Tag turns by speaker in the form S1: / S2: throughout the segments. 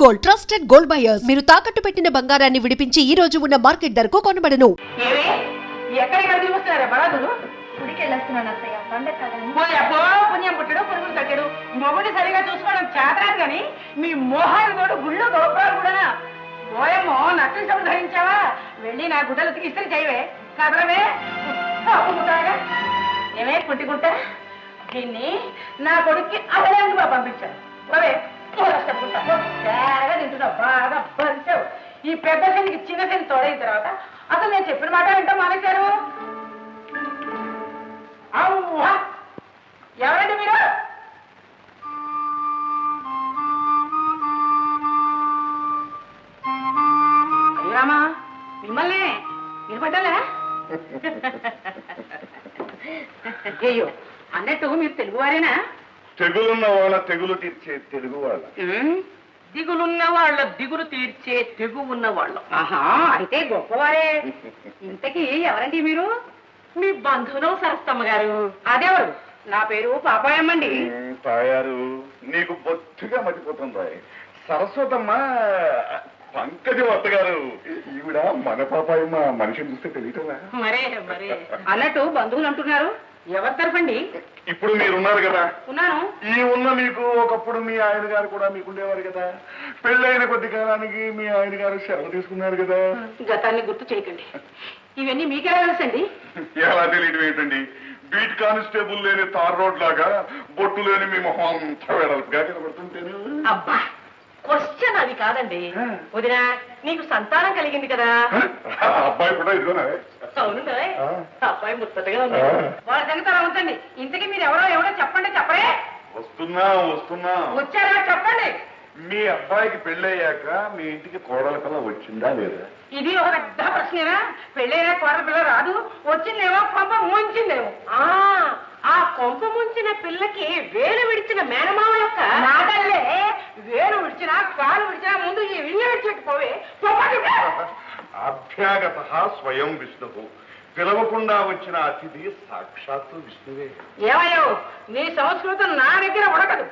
S1: Gold trusted gold buyers. మీరు తాకట్టు పెట్టిన బంగారాన్ని విడిపించి ఈ రోజు ఉన్న మార్కెట్ ధరకు కొనబడను.
S2: పుణ్యం పుట్టడు పురుగులు కట్టాడు మొగుడిని సరిగా చూసుకోవడం చేతరాదు కానీ మీ మోహాలు తోడు గుళ్ళు గోపురాలు కూడా పోయమ్మో నక్కలు సభ ధరించావా వెళ్ళి నా గుడ్డలు ఇస్త్రీ చేయవే కదలవే ఏమే పుట్టికుంటా దీన్ని నా కొడుక్కి అవలేందుగా పంపించాను పోవే తింటున్నావు బాగా భరించావు ఈ పెద్ద శనికి చిన్న శని తోడైన తర్వాత అసలు నేను చెప్పిన మాట వింటా మానేశారు ఎవరండి మీరు అయ్యామా మిమ్మల్ని నిలబడ్డాలా అయ్యో అన్నట్టు మీరు తెలుగువారేనా
S3: తెగులున్న వాళ్ళ తెగులు తీర్చే తెలుగు వాళ్ళ
S2: దిగులున్న వాళ్ళ దిగులు తీర్చే తెగు ఉన్న వాళ్ళం ఆహా అయితే గొప్పవారే ఇంతకీ ఎవరండి మీరు మీ బంధువులు సరస్తమ్మ గారు అదేవారు నా పేరు పాపాయమ్మండి
S3: తాయారు నీకు బొత్తుగా మర్చిపోతుంది సరస్వతమ్మ పంకజవత్త గారు ఈవిడ మన పాపాయమ్మ మనిషిని చూస్తే తెలియటరా
S2: మరే మరే అన్నట్టు బంధువులు అంటున్నారు ఎవరి తరఫండి
S3: ఇప్పుడు మీరున్నారు కదా
S2: ఉన్నాను
S3: ఈ ఉన్న మీకు ఒకప్పుడు మీ ఆయన గారు కూడా మీకుండేవారు కదా పెళ్ళైన కొద్ది కాలానికి మీ ఆయన గారు సెలవు తీసుకున్నారు కదా
S2: గతాన్ని గుర్తు చేయకండి ఇవన్నీ మీకెలా తెలుసండి
S3: ఎలా తెలియటం ఏంటండి బీట్ కానిస్టేబుల్ లేని తార్ రోడ్ లాగా బొట్టు లేని మీ మొహం అంతా వెడల్పుగా కనబడుతుంటేను
S2: అబ్బా క్వశ్చన్ అది కాదండి వదినా నీకు సంతానం కలిగింది కదా
S3: అబ్బాయి కూడా ఇదిగోనా
S2: అవును అబ్బాయి ముచ్చటగా ఉంది వాళ్ళ సంగతి అలా ఉంచండి ఇంతకీ మీరు ఎవరో చెప్పండి చెప్పరే
S3: వస్తున్నా
S2: వచ్చారా చెప్పండి
S3: మీ అబ్బాయికి పెళ్ళయ్యాక మీ ఇంటికి కోడల పిల్ల వచ్చిందా లేదా
S2: ఇది ఒక పెద్ద ప్రశ్నేనా పెళ్ళైనా కోడల పిల్ల రాదు వచ్చిందేమో కొంప ముంచిందేమో ఆ కొంప ముంచిన పిల్లకి వేలు విడిచిన మేనమామ యొక్క నాటల్లే వేలు విడిచినా కాలు విడిచినా ముందు ఈ విడియ విడిచిపోవే
S3: అభ్యాగత స్వయం విష్ణువు పిలవకుండా వచ్చిన అతిథి సాక్షాత్తు విష్ణువే
S2: ఏమయ్యో నీ సంస్కృతం నా దగ్గర ఉడకదు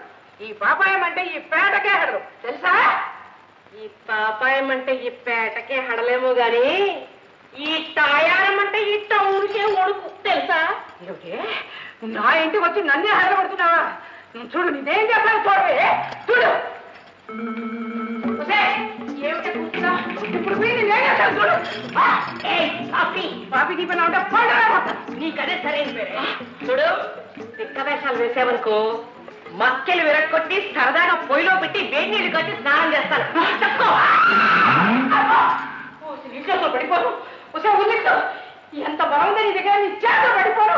S2: ఈ పాపాయం అంటే ఈ పేటకే హడదు తెలుసా ఈ పాపాయం అంటే ఈ పేటకే హడలేమో గాని ఈ తాయారం అంటే ఈ టౌన్కే ఒడుకు తెలుసా నా ఇంటికి వచ్చి నన్నే హడబడుతున్నావా చూడు నీదేం చెప్పాను చూడవే చూడు ఇప్పుడు చూడు పాపి దీపం ఉంటే నీకదే సరైన పేరే చూడు తిక్క వేషాలు వేసావనుకో మక్కెలు విరక్కొట్టి సరదాగా పొయ్యిలో పెట్టి వేడి నీళ్ళు కట్టి స్నానం చేస్తాను పడిపోను ఎంత బాగుంది నీ దగ్గర నీ చేత పడిపోను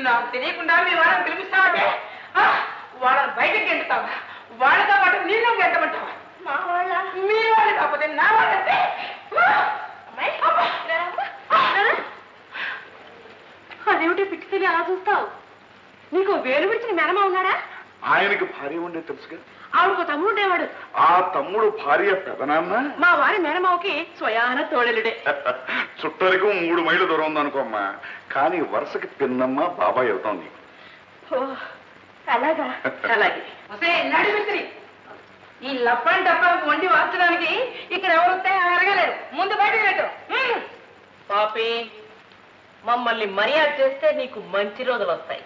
S2: నాకు తెలియకుండా మీ వాళ్ళని పిలిపిస్తావంటే వాళ్ళని బయటకి ఎండుతావా వాళ్ళతో పాటు నీళ్ళకి ఎంటమంటావా మీ వాళ్ళు కాకపోతే నా వాళ్ళంటే అదేమిటి పిచ్చి తెలియ అలా చూస్తావు నీకు వేలు విడిచిన మేనమా ఉన్నాడా
S3: ఆయనకి భార్య ఉండే తెలుసుగా
S2: ఆవిడకు తమ్ముడు ఉండేవాడు
S3: ఆ తమ్ముడు భార్య పెదనాన్న
S2: మా వారి మేనమావకి స్వయాన తోడలుడే
S3: చుట్టరికి 3 మైళ్ళు దూరం ఉందనుకోమ్మా కానీ వరుసకి పిన్నమ్మ బాబాయ్ అవుతాం నీకు
S2: అలాగా అలాగే నడిమిత్రి ఈ లప్పని డబ్బాలకు వండి వార్చడానికి ఇక్కడ ఎవరు వస్తాయి అడగలేదు ముందు బయటకు పెట్టు పాపి మమ్మల్ని మర్యాద చేస్తే నీకు మంచి రోజులు వస్తాయి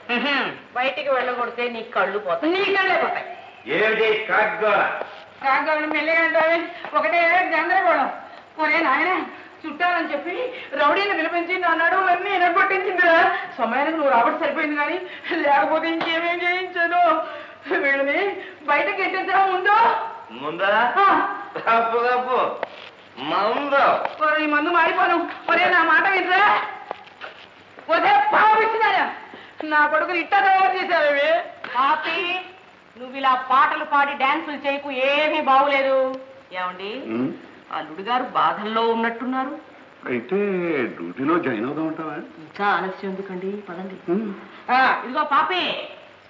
S2: బయటికి వెళ్ళగొడితే నీ కళ్ళు పోతాయి నీ కళ్ళే పోతాయి
S3: ఏమిటి
S2: కాగ్గాడు మెల్లగంటావే ఒకటే గందరగోళం ఒరే నాయన చుట్టాలని చెప్పి రౌడీని పిలిపించి అన్నాడు అన్నీ ఎనగొట్టించిందిరా సమయానికి నువ్వు రాబట్టి సరిపోయింది కానీ లేకపోతే ఇంకేమేం చేయించాను వీళ్ళని బయటకి ఎట్టించడం
S4: ముందా
S2: ఈ మందు మారిపోను ఒరే నా మాట వినరా ఒరే పాపిస్తున్నారా నా కొడుకుని ఇట్ట తయారు చేశారు పాపి నువ్వు ఇలా పాటలు పాడి డాన్సులు చేయకు ఏమీ బాగులేదు ఏమండి అల్లుడు గారు బాధల్లో ఉన్నట్టున్నారు
S3: అయితే డ్యూటీలో జాయిన్ అవుదాం ఉంటావా
S2: ఇంకా ఆలస్యం ఎందుకండి పదండి ఇదిగో పాపే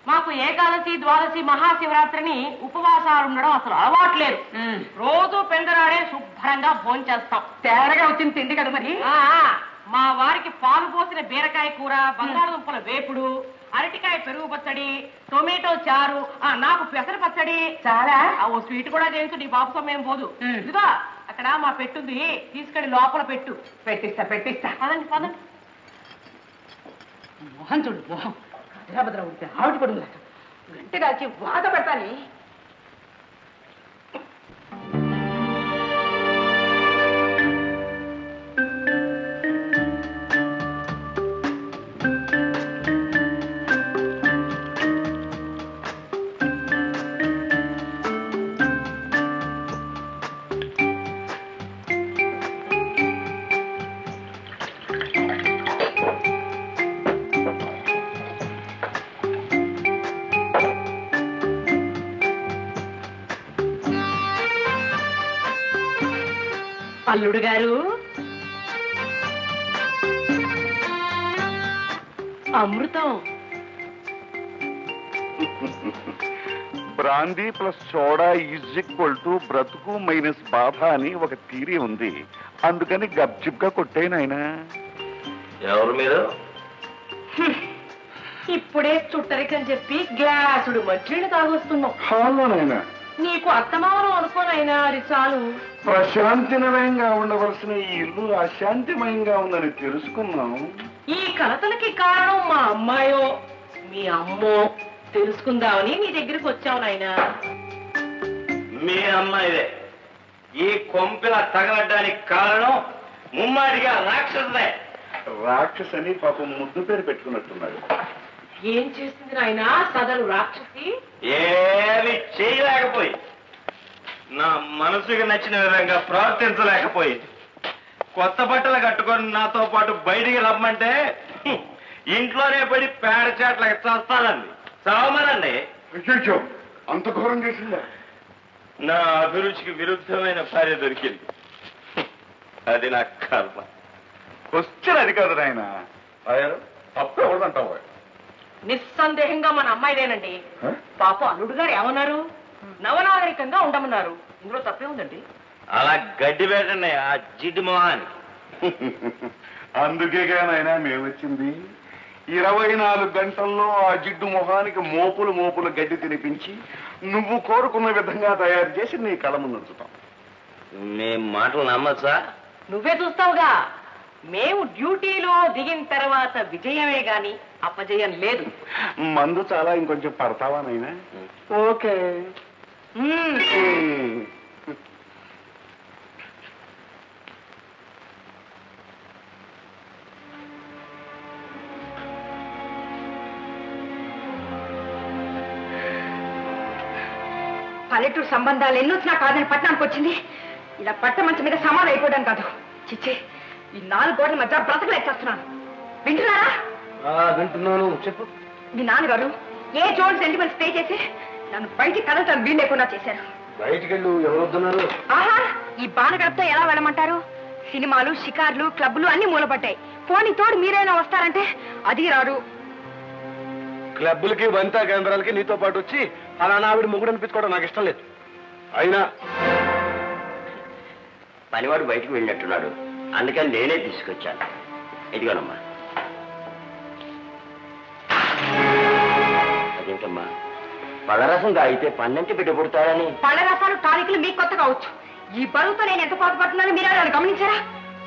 S2: మాకు ఏకాదశి ద్వాదశి మహాశివరాత్రిని ఉపవాసాలు ఉండడం అసలు అలవాట్లేదు రోజు పెందరాడే శుభ్రంగా భోంచేస్తాం తేరగా వచ్చింది తిండి కదా మరి మా వారికి కోసిన బీరకాయ కూర, బంగాళదుంపల వేపుడు, అరటికాయ పెరుగు పచ్చడి, టొమాటో చారు, నాకు పెసర పచ్చడి. చాలా ఓ స్వీట్ కూడా చేయించు, నీ బాబుతో మేము పోదు. ఇదిగో అక్కడ మా పెట్టుంది, తీసుకెళ్ళి లోపల పెట్టు. పెట్టిస్తా పదండి పదండి. మోహన్ చూడు, మోహం భద్ర ఉంటే ఆవిడ పడుగు గంటగా వచ్చి వాత పెడతాని. అల్లుడు గారు, అమృతం.
S3: Brandy plus soda is equal to బ్రతుకు మైనస్ బాధ అని ఒక థీరీ ఉంది. అందుకని గప్చిప్ గా కొట్టేనాయనా.
S4: ఎవరు మీరు?
S2: ఇప్పుడే చుట్టరికని చెప్పి గ్లాసుడు మంచినీళ్ళు తాగొస్తున్నావు.
S3: హాలోనైనా
S2: నీకు అత్తమానం అనుకోనైనా అది చాలు.
S3: ప్రశాంతిమయంగా ఉండవలసిన ఈ ఇల్లు అశాంతిమయంగా ఉందని తెలుసుకున్నాం.
S2: ఈ కలతలకి కారణం మా అమ్మాయో మీ అమ్మో తెలుసుకుందామని మీ దగ్గరికి వచ్చావు నాయనా.
S4: మీ అమ్మాయిదే. ఈ కొంపిల తగలడానికి కారణం ముమ్మాడిగా రాక్షసుదే.
S3: రాక్షసని పాపం ముద్దు పేరు పెట్టుకున్నట్టున్నాడు.
S2: ఏం చేసింది నాయనా సదరు రాక్షసి?
S4: ఏమి చేయలేకపోయి, నా మనసుకి నచ్చిన విధంగా ప్రవర్తించలేకపోయి, కొత్త బట్టలు కట్టుకొని నాతో పాటు బయటికి రమ్మంటే ఇంట్లోనే పడి పేడ చాట్లకి చస్తానండి. చావమనండి.
S3: అయ్యో, అంత ఘోరం చేసిందా?
S4: నా అభిరుచికి విరుద్ధమైన భార్య దొరికింది. అది నా కర్మ.
S3: క్వశ్చన్ అది కాదు నాయన. తప్పు ఎవరిదంటావు?
S2: నిస్సందేహంగా మన అమ్మాయిదేనండి. పాప అల్లుడు గారు ఏమన్నారు? నవనాగరికంగా ఉండమన్నారు. ఇందులో తప్పే ఉందండి.
S4: అలా గడ్డి పెట్టండి ఆ జిడ్డు మొహానికి.
S3: అందుకేగానైనా మేమొచ్చింది. 24 గంటల్లో ఆ జిడ్డు మొహానికి మోపులు మోపులు గడ్డి తినిపించి నువ్వు కోరుకున్న విధంగా తయారు చేసి నీ కళ ముందు ఉంచుతాం.
S4: మేం మాటలు నమ్మచ్చా?
S2: నువ్వే చూస్తావుగా. మేము డ్యూటీలో దిగిన తర్వాత విజయమే గాని అపజయం లేదు.
S3: మందు చాలా ఇంకొంచెం పడతావా నైనా? ఓకే.
S5: పల్లెటూరు సంబంధాలు ఎన్నో వచ్చినా కాదని పట్టణానికి వచ్చింది. ఇలా పట్ట మంచం మీద సమాధి అయిపోవడం కాదు. చిచ్చే, ఈ 4 గోడల మధ్య బ్రతకలేచేస్తున్నాను. వింటున్నారా?
S4: వింటున్నాను. చెప్పు.
S5: మీ నాన్నగారు ఏ జోన్ సెంటిమెంట్ స్టే చేసి నన్ను బయటికి కదలటానికి వీలు లేకుండా చేశారు.
S4: బయటికి వెళ్ళు. ఎవరు వస్తున్నారు?
S5: ఆహా, ఈ బాణగడపతో ఎలా వెళ్ళమంటారు? సినిమాలు, షికార్లు, క్లబ్లు అన్ని మూలపడ్డాయి. పోనీ తోడు మీరైనా వస్తారంటే అది రారు.
S4: క్లబ్బులకి వనితా కేంద్రాలకి నీతో పాటు వచ్చి అలా ఆవిడ మొగుడు అనిపించుకోవడం నాకు ఇష్టం లేదు. అయినా పనివాడు బయటికి వెళ్ళినట్టున్నాడు, అందుకని నేనే తీసుకొచ్చాను. ఇదిగోనమ్మా. అదేంటమ్మా, పళ్ళరసం తాగితే పన్నెంటి బిడ్డ పుడతారని.
S5: పళ్ళ రసాలు టానికులు మీకు కొత్త కావచ్చు. ఈ బరువుతో నేను ఎంత బాధపడుతున్నానో మీరే గమనించారా?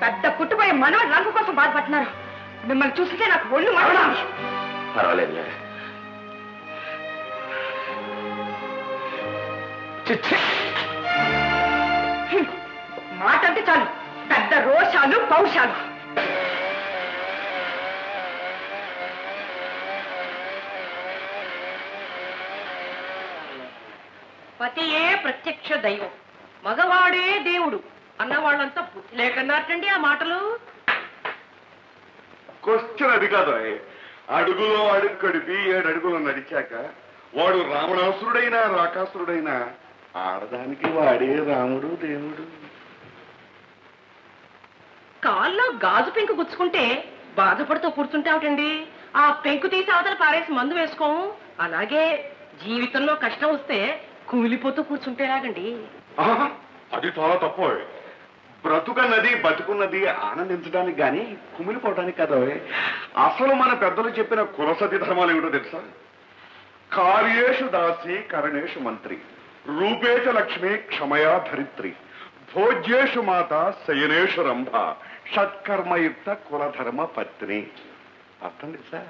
S5: పెద్ద పుట్టుపోయే మనవాడు రంగు కోసం బాధపడుతున్నారు. మిమ్మల్ని చూస్తే నాకు ఒళ్ళు మండుతుంది.
S4: పర్వాలేదు.
S5: మాట అంటే చాలు పెద్ద రోషాలు, పౌషాలు.
S2: పతియే ప్రత్యక్ష దైవం, మగవాడే దేవుడు అన్నవాళ్ళంతా బుద్ధి లేకన్నారటండి ఆ మాటలు.
S3: క్వశ్చన్ అది కాదు. అడుగులో అడుగు కడిపి 7 అడుగులు నడిచాక వాడు రావణాసురుడైనా రాకాసురుడైనా ఆడదానికి వాడే రాముడు దేవుడు.
S2: కాల్లో గాజు పెంకు గుచ్చుకుంటే బాధపడుతూ కూర్చుంటావుటండి. ఆ పెంకు తీసి అవతల పారేసి మందు వేసుకోము. అలాగే జీవితంలో కష్టం వస్తే కూలిపోతూ కూర్చుంటేలాగండి.
S3: అది చాలా తప్పు. బ్రతుకన్నది బతుకున్నది ఆనందించడానికి గాని కుమిలిపోవడానికి కదా. అసలు మన పెద్దలు చెప్పిన కులసతి ధర్మాలు ఏమిటో తెలుసా? కార్యేషు దాసి కరణేషు మంత్రి, రూపేచ లక్ష్మి క్షమయా ధరిత్రి, భోజ్యేషు మాత శయనేషు రంభ, షట్కర్మయుక్త కులధర్మ పత్ని. అర్థం తెలుసా?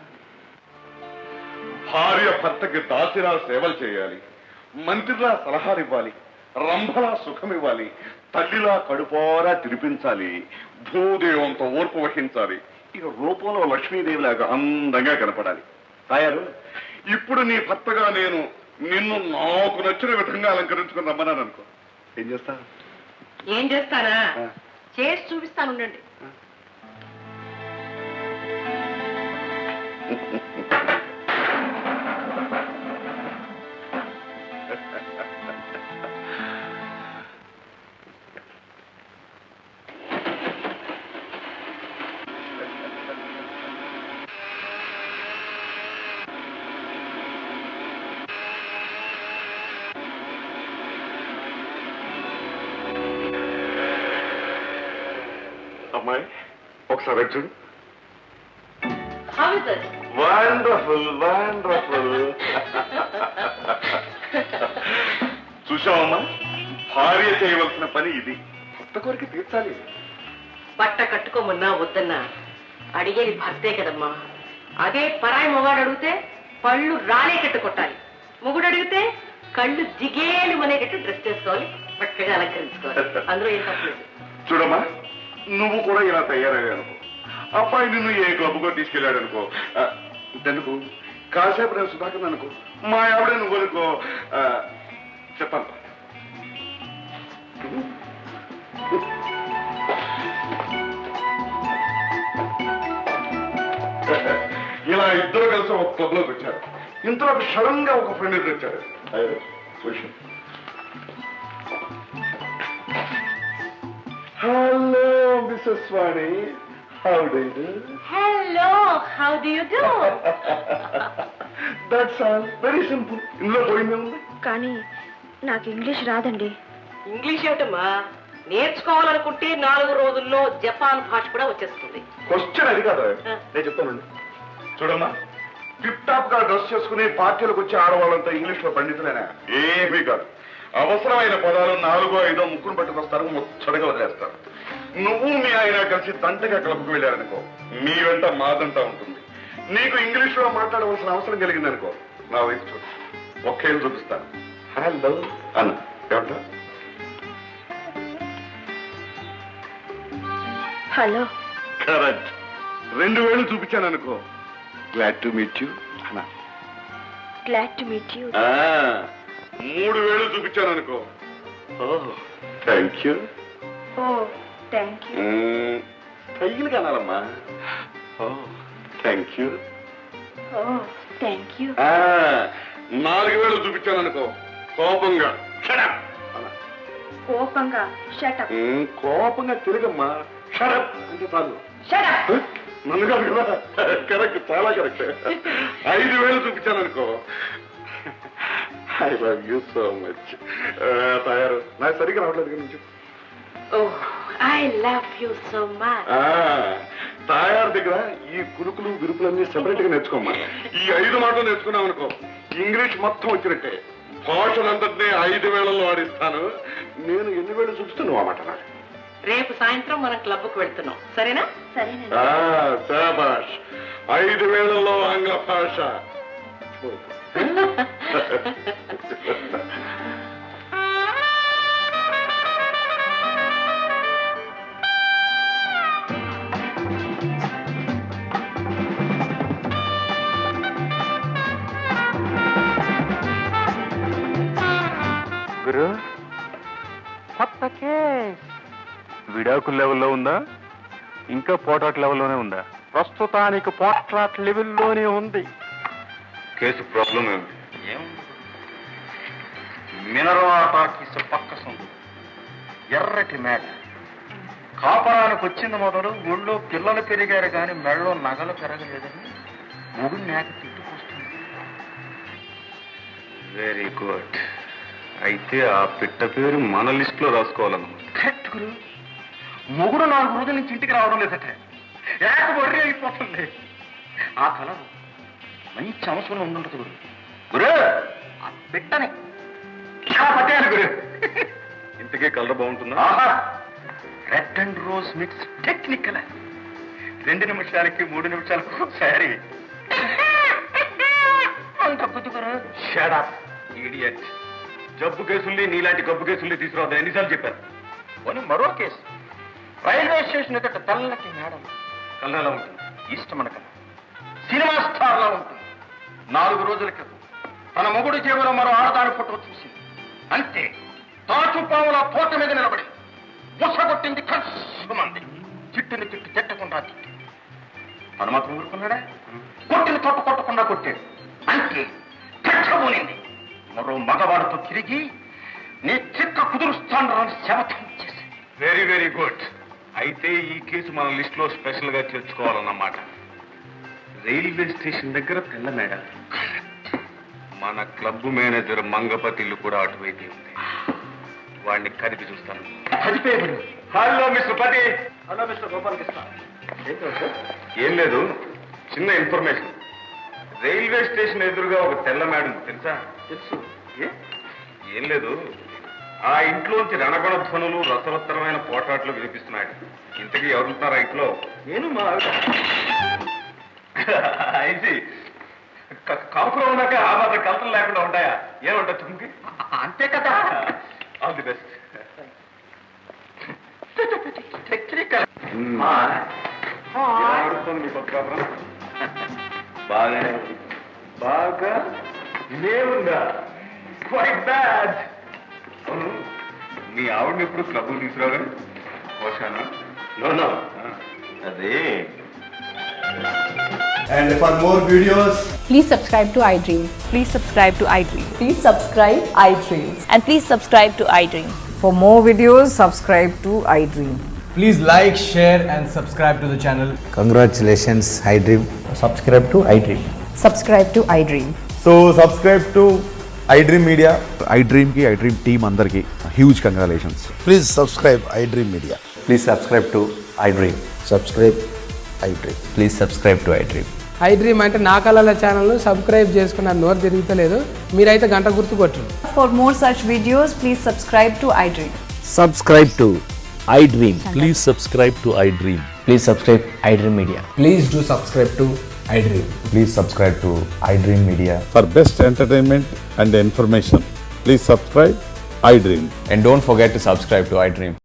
S3: భార్య భర్తకి దాసిలా సేవలు చేయాలి, మంత్రిలా సలహాలు ఇవ్వాలి, రంభలా సుఖం ఇవ్వాలి, తల్లిలా కడుపోరా తినిపించాలి, భూదేవంతో ఓర్పు వహించాలి, ఇక రూపంలో లక్ష్మీదేవిలాగా అందంగా కనపడాలి. తాయారు, ఇప్పుడు నీ భర్తగా నేను నిన్ను నాకు నచ్చిన విధంగా అలంకరించుకుని రమ్మన్నాను అనుకో, ఏం చేస్తా?
S2: ఏం చేస్తానా? చేసి చూపిస్తాను, ఉండండి.
S3: అమ్మాయి ఒకసారి చూడు.
S2: How is it?
S3: Wonderful wonderful. చూసావమ్మా, భార్య చేయవలసిన పని ఇది. కొత్త కోరిక తీర్చాలి.
S2: బట్ట కట్టుకోమన్నా వద్దన్నా అడిగేది భర్తే కదమ్మా. అదే పరాయి మొగాడు అడిగితే పళ్ళు రాలేటట్టు కొట్టాలి, మొగుడు అడిగితే కళ్ళు జిగేలు అనేటట్టు డ్రెస్ చేసుకోవాలి, చక్కగా అలంకరించుకోవాలి. అందులో ఏం తప్పలేదు.
S3: చూడమ్మా, నువ్వు కూడా ఇలా తయారయ్యా అనుకో, అబ్బాయి నిన్ను ఏ క్లబ్కో తీసుకెళ్ళాడు అనుకో, ఎందుకు కాసేపు నేను సుధాకర్ అనుకో, మా ఆవిడ నువ్వు అనుకో, చెప్పాను. ఇలా ఇద్దరు కలిసి ఒక క్లబ్ లోకి వచ్చారు. ఇంతలో సడన్ గా ఒక ఫ్రెండ్ వచ్చాడు. Hello Mrs Vani, how do you do?
S2: Hello, how do you do?
S3: That's all, very simple. ఇందులో పోయిందే ఉంది.
S5: కానీ నాకు ఇంగ్లీష్ రాదండి.
S2: ఇంగ్లీష్ ఏమిటమ్మా, నేర్చుకోవాలనుకుంటే 4 రోజుల్లో జపాన్ భాష కూడా వచ్చేస్తుంది.
S3: క్వశ్చన్ అది కాదు, నేను చెప్తానండి. చూడమ్మా, టిప్ టాప్ గా డ్రెస్ చేసుకుని పార్టీలకు వచ్చి ఆడవాళ్ళంతా ఇంగ్లీష్ లో పండితులేనా? ఏమీ కాదు. అవసరమైన పదాలు 4 5 ముక్కును పట్టుకొస్తారు, ముచ్చటగా వదిలేస్తారు. నువ్వు మీ ఆయన కలిసి తంటగా క్లబ్కు వెళ్ళారనుకో, మీ వెంట మాదంట ఉంటుంది. నీకు ఇంగ్లీష్ లో మాట్లాడవలసిన అవసరం కలిగిందనుకో, నా వైపు చూడు, ఒకేళ్ళు చూపిస్తాను. హలో అన్న, ఏమంటా?
S5: హలో.
S3: కరెక్ట్. 2 వేలు చూపించాను అనుకో, గ్లాడ్ టు మీట్ యూ అన్నా.
S5: Glad to meet you.
S3: 3 వేలు చూపించాను అనుకో, thank you.
S5: Oh thank you.
S3: Style కానాలమ్మా, thank you.
S5: Oh thank you.
S3: 4 వేలు చూపించాను అనుకో, కోపంగా షడప్.
S5: కోపంగా షటప్.
S3: కోపంగా తిరగమ్మా, షడప్ అంటే చాలు.
S5: షటప్.
S3: నన్ను కాదు కదా, కరెక్ట్, చాలా కరెక్ట్. 5 వేలు చూపించాను అనుకో, I love you so much. తయారు, నాకు సరిగ్గా రావట్లేదు నుంచి.
S2: Oh, I love you so much.
S3: తయారు దగ్గర ఈ కురుకులు విరుకులన్నీ సెపరేట్ గా నేర్చుకోమ్మా. ఈ 5 మాటలు నేర్చుకున్నాం అనుకో, ఇంగ్లీష్ మొత్తం వచ్చినట్టే. భాషలంతటినీ 5 వేలలో ఆడిస్తాను. నేను ఎన్ని వేలు చూపిస్తే నువ్వు ఆ మాట నాకు.
S2: రేపు సాయంత్రం మనం క్లబ్కు వెళ్తున్నాం, సరేనా?
S5: సరేనండి.
S3: శాబాష్, 5 వేలలో ఆంగ్ల భాష.
S4: గురు, కొత్త కేస్ విడాకుల లెవెల్లో ఉందా, ఇంకా పోటాట్ లెవెల్లోనే ఉందా? ప్రస్తుతానికి పోట్లాట్ లెవెల్లోనే ఉంది.
S3: కేసు ప్రాబ్లం ఏమిటి?
S6: మినరవా టాకీస్ పక్క సొంత ఎర్రటి మేడ కాపరానికి వచ్చింది మొదలు ఊళ్ళో పిల్లలు పెరిగారు కానీ మెడలో నగలు పెరగలేదని మొగుడు మేక తిట్టుకొస్తుంది.
S3: Very good. అయితే ఆ పిట్ట పేరు మన లిస్ట్ లో రాసుకోవాలన్నమాట.
S6: కరెక్ట్ గురు. మొగుడు 4 రోజుల నుంచి ఇంటికి రావడం లేదట. ఏక బొర్రి అయిపోతుంది. ఆ కలరు మంచి అవసరం ఉండుంటుంది గురు. గురు ఆ బిడ్డని చాలా పట్టేయాలి గురు.
S3: ఇంతకే కలర్ బాగుంటుందా?
S6: Red and rose mix technical. 2 నిమిషాలకి 3 నిమిషాలకు సారీ అంత గురు.
S3: Shut up idiot. జబ్బు కేసుల్ని నీలాంటి గబ్బు కేసుల్ని తీసుకురావద్దని ఎన్నిసార్లు చెప్పారు?
S6: పోనీ మరో కేసు. రైల్వే స్టేషన్ ఎదుట తెల్లటి మేడం
S3: కళ్ళలా ఉంటుంది.
S6: ఇష్టమన కళ సినిమా స్టార్లా ఉంటుంది. 4 రోజుల క్రితం తన మొగుడు జేబులో మరో ఆడదాని ఫోటో చూసింది. అంతే తాచుపాముల తోట మీద నిలబడి ముసగొట్టింది. కష్టమంది చిట్టుని తిట్టు తిట్టకుండా తిట్టి తను మాత్రం ఊరుకున్నాడా? కొట్టిన తోట కొట్టకుండా కొట్టాడు. అంతే కట్టబోనింది. మరో మగవాడితో తిరిగి నీ చిక్క కుదురుస్తాను రాని శవతం చేసి.
S3: Very very good. అయితే ఈ కేసు మన లిస్ట్ లో స్పెషల్ గా చేర్చుకోవాలన్నమాట. రైల్వే స్టేషన్ దగ్గర తెల్ల మేడ. మన క్లబ్ మేనేజర్ మంగపతి ఇల్లు కూడా అటువైపు ఉంది. వాడిని కదిపి చూస్తాను.
S6: చదిపోయాడు.
S3: హలో మిస్టర్ పతి.
S4: Hello mister Gopalakrishna.
S3: ఏం లేదు, చిన్న ఇన్ఫర్మేషన్. రైల్వే స్టేషన్ ఎదురుగా ఒక తెల్ల మేడ ఉంది, తెలుసా?
S4: తెలుసు.
S3: ఏం లేదు, ఆ ఇంట్లోంచి రణగొణ ధ్వనులు రసవత్తరమైన పోటాట్లు వినిపిస్తున్నాయి. ఇంతకీ ఎవరుంటున్నారు ఆ ఇంట్లో?
S4: నేను మా ఆవిడ.
S3: అయితే కాపురం ఉన్నాక ఆ మాత్రం కలతలు లేకుండా ఉంటాయా? ఏమంటా చుంకి?
S6: అంతే కదా.
S3: All the best.
S6: టెక్నికల్.
S3: మీ కొత్త కాపురం బాగానే ఉంది. బాగా లేవుందా? Quiet bad. మీ ఆవిడని ఎప్పుడు క్లబ్ తీసుకురావడం కోశానా?
S6: నో
S3: అదే.
S7: And for more videos,
S8: Please subscribe to iDream.
S9: Please subscribe to iDream.
S8: Please subscribe iDream.
S9: And please subscribe to iDream.
S10: For more videos, subscribe to iDream.
S7: please like, share, and subscribe to the channel.
S11: Congratulations, iDream.
S7: Subscribe to iDream.
S10: Subscribe to iDream.
S7: So subscribe to iDream Media.
S12: iDream ki iDream team andarki huge congratulations.
S11: Please subscribe iDream Media.
S12: Please subscribe to iDream.
S11: Subscribe iDream.
S12: Please subscribe to iDream.
S13: iDream అంటే నా కళల ఛానల్ను subscribe చేసుకున్న నోరు తిరుగుతలేదు. మీరైతే గంట గుర్తు కొట్టండి.
S9: For more such videos, please subscribe to iDream.
S11: Subscribe to iDream.
S12: Please subscribe to iDream.
S11: Please subscribe iDream Media.
S7: Please do subscribe to iDream.
S12: Please subscribe to iDream Media.
S14: For best entertainment and information, please subscribe iDream.
S12: And don't forget to subscribe to iDream.